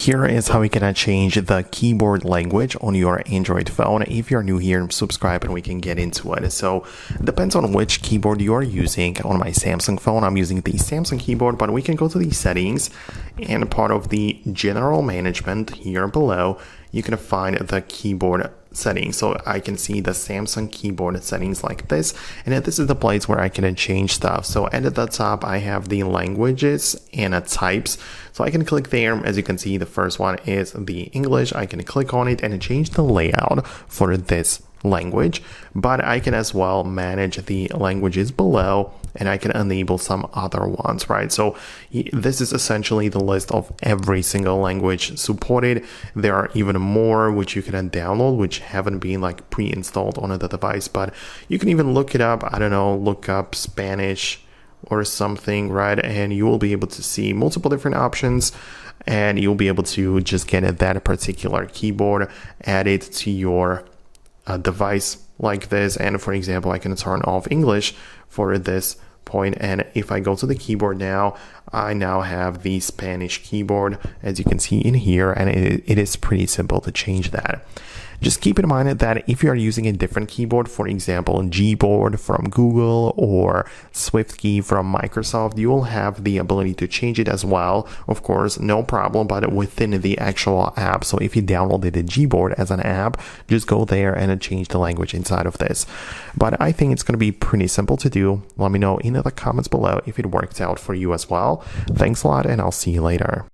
Here is how you can change the keyboard language on your Android phone. If you're new here, subscribe and we can get into it. So it depends on which keyboard you are using. On my Samsung phone, I'm using the Samsung keyboard, but we can go to the settings and part of the general management here below, you can find the keyboard settings. So I can see the Samsung keyboard settings like this, and this is the place where I can change stuff. So at the top I have the languages and types, so I can click there. As you can see, the first one is the English. I can click on it and change the layout for this language, but I can as well manage the languages below, and I can enable some other ones, right? So this is essentially the list of every single language supported. There are even more which you can download, which haven't been like pre-installed on the device, but you can even look it up. I don't know, look up Spanish or something, right? And you will be able to see multiple different options, and you'll be able to just get that particular keyboard, add it to your device like this. And for example, I can turn off English for this point, and if I go to the keyboard now, I now have the Spanish keyboard, as you can see in here, and it is pretty simple to change that. Just keep in mind that if you are using a different keyboard, for example, Gboard from Google or SwiftKey from Microsoft, you will have the ability to change it as well. Of course, no problem, but within the actual app. So if you downloaded a Gboard as an app, just go there and change the language inside of this. But I think it's going to be pretty simple to do. Let me know in the comments below if it worked out for you as well. Thanks a lot, and I'll see you later.